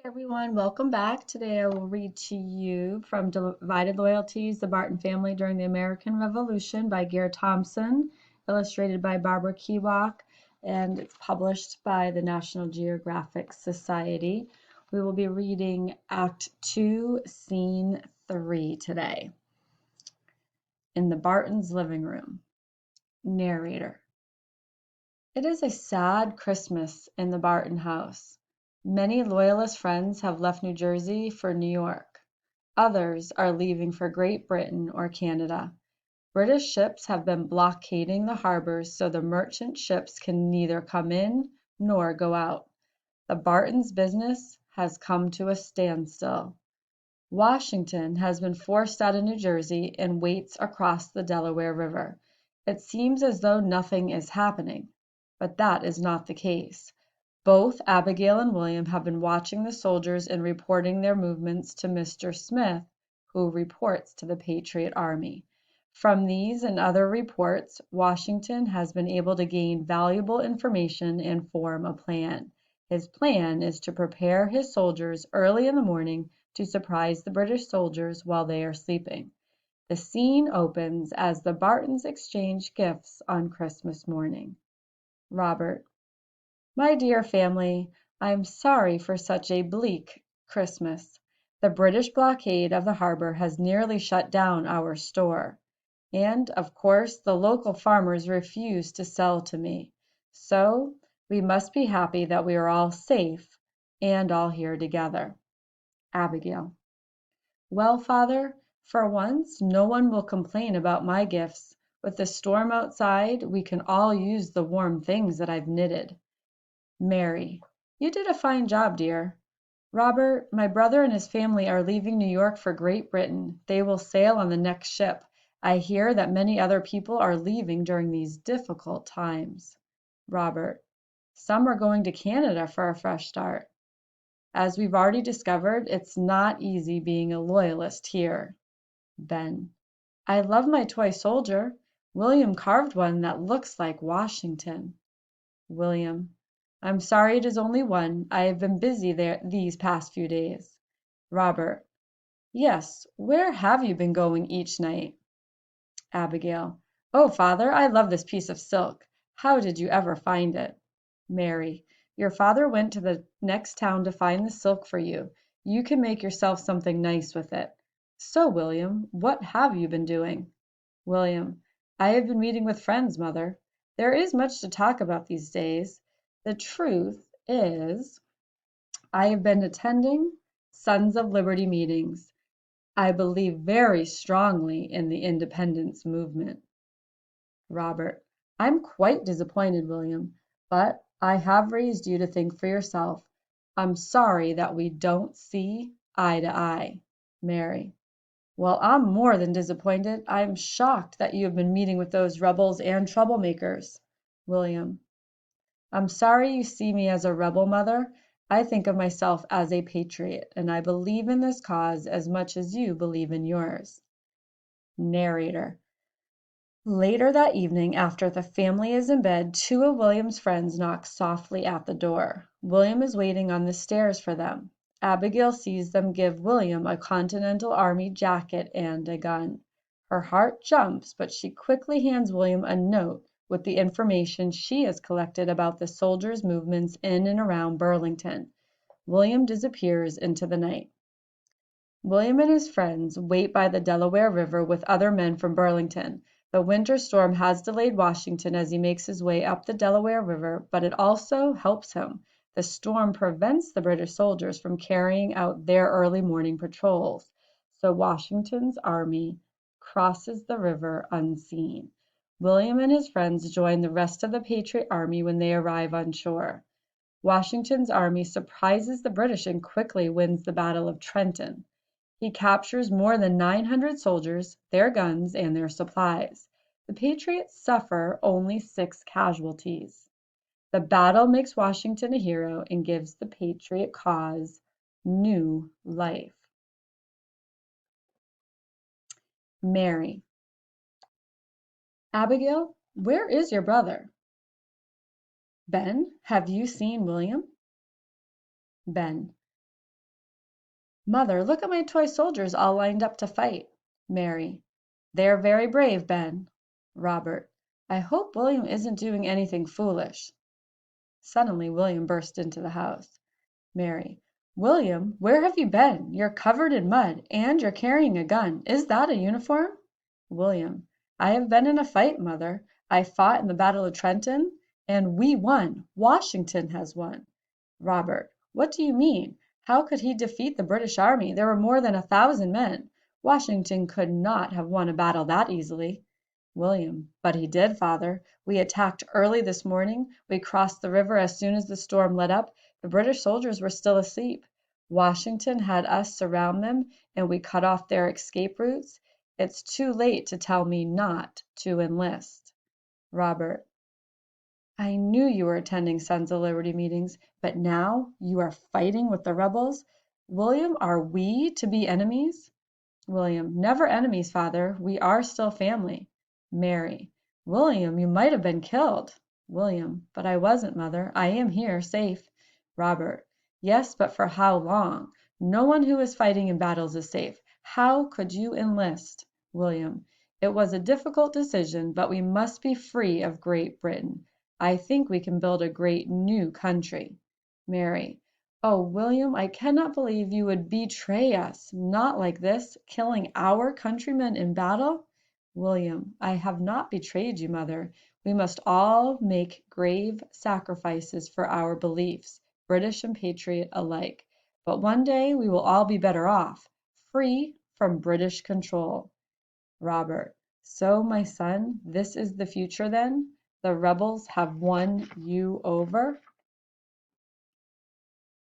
Hey everyone, welcome back. Today I will read to you from Divided Loyalties, The Barton Family During the American Revolution by Gare Thompson, illustrated by Barbara Kewak, and it's published by the National Geographic Society. We will be reading Act 2, Scene 3 today. In the Bartons' living room. Narrator. It is a sad Christmas in the Barton house. Many Loyalist friends have left New Jersey for New York. Others are leaving for Great Britain or Canada. British ships have been blockading the harbors so the merchant ships can neither come in nor go out. The Bartons' business has come to a standstill. Washington has been forced out of New Jersey and waits across the Delaware River. It seems as though nothing is happening, but that is not the case. Both Abigail and William have been watching the soldiers and reporting their movements to Mr. Smith, who reports to the Patriot Army. From these and other reports, Washington has been able to gain valuable information and form a plan. His plan is to prepare his soldiers early in the morning to surprise the British soldiers while they are sleeping. The scene opens as the Bartons exchange gifts on Christmas morning. Robert. My dear family, I am sorry for such a bleak Christmas. The British blockade of the harbor has nearly shut down our store. And, of course, the local farmers refuse to sell to me. So, we must be happy that we are all safe and all here together. Abigail. Well, Father, for once no one will complain about my gifts. With the storm outside, we can all use the warm things that I've knitted. Mary. You did a fine job, dear. Robert, my brother and his family are leaving New York for Great Britain. They will sail on the next ship. I hear that many other people are leaving during these difficult times. Robert. Some are going to Canada for a fresh start. As we've already discovered, it's not easy being a loyalist here. Ben. I love my toy soldier. William carved one that looks like Washington. William. I'm sorry it is only one. I have been busy there these past few days. Robert. Yes, where have you been going each night? Abigail. Oh, Father, I love this piece of silk. How did you ever find it? Mary. Your father went to the next town to find the silk for you. You can make yourself something nice with it. So, William, what have you been doing? William. I have been meeting with friends, Mother. There is much to talk about these days. The truth is, I have been attending Sons of Liberty meetings. I believe very strongly in the independence movement. Robert. I'm quite disappointed, William, but I have raised you to think for yourself. I'm sorry that we don't see eye to eye. Mary. Well, I'm more than disappointed. I'm shocked that you have been meeting with those rebels and troublemakers. William. I'm sorry you see me as a rebel, Mother. I think of myself as a patriot, and I believe in this cause as much as you believe in yours. Narrator. Later that evening, after the family is in bed, two of William's friends knock softly at the door. William is waiting on the stairs for them. Abigail sees them give William a Continental Army jacket and a gun. Her heart jumps, but she quickly hands William a note with the information she has collected about the soldiers' movements in and around Burlington. William disappears into the night. William and his friends wait by the Delaware River with other men from Burlington. The winter storm has delayed Washington as he makes his way up the Delaware River, but it also helps him. The storm prevents the British soldiers from carrying out their early morning patrols, so Washington's army crosses the river unseen. William and his friends join the rest of the Patriot army when they arrive on shore. Washington's army surprises the British and quickly wins the Battle of Trenton. He captures more than 900 soldiers, their guns, and their supplies. The Patriots suffer only 6 casualties. The battle makes Washington a hero and gives the Patriot cause new life. Mary. Abigail, where is your brother? Ben, have you seen William? Ben. Mother, look at my toy soldiers all lined up to fight. Mary. They're very brave, Ben. Robert. I hope William isn't doing anything foolish. Suddenly William burst into the house. Mary. William, where have you been? You're covered in mud, and you're carrying a gun. Is that a uniform? William. I have been in a fight, Mother. I fought in the Battle of Trenton, and we won. Washington has won. Robert. What do you mean? How could he defeat the British army? There were more than 1,000 men. Washington could not have won a battle that easily. William. But he did, Father. We attacked early this morning. We crossed the river as soon as the storm let up. The British soldiers were still asleep. Washington had us surround them, and we cut off their escape routes. It's too late to tell me not to enlist. Robert. I knew you were attending Sons of Liberty meetings, but now you are fighting with the rebels. William, are we to be enemies? William. Never enemies, Father. We are still family. Mary. William, you might have been killed. William. But I wasn't, Mother. I am here, safe. Robert. Yes, but for how long? No one who is fighting in battles is safe. How could you enlist? William. It was a difficult decision, but we must be free of Great Britain. I think we can build a great new country. Mary. Oh, William, I cannot believe you would betray us. Not like this, killing our countrymen in battle. William. I have not betrayed you, Mother. We must all make grave sacrifices for our beliefs, British and patriot alike. But one day we will all be better off, free from British control. Robert. So, my son, this is the future then? The rebels have won you over?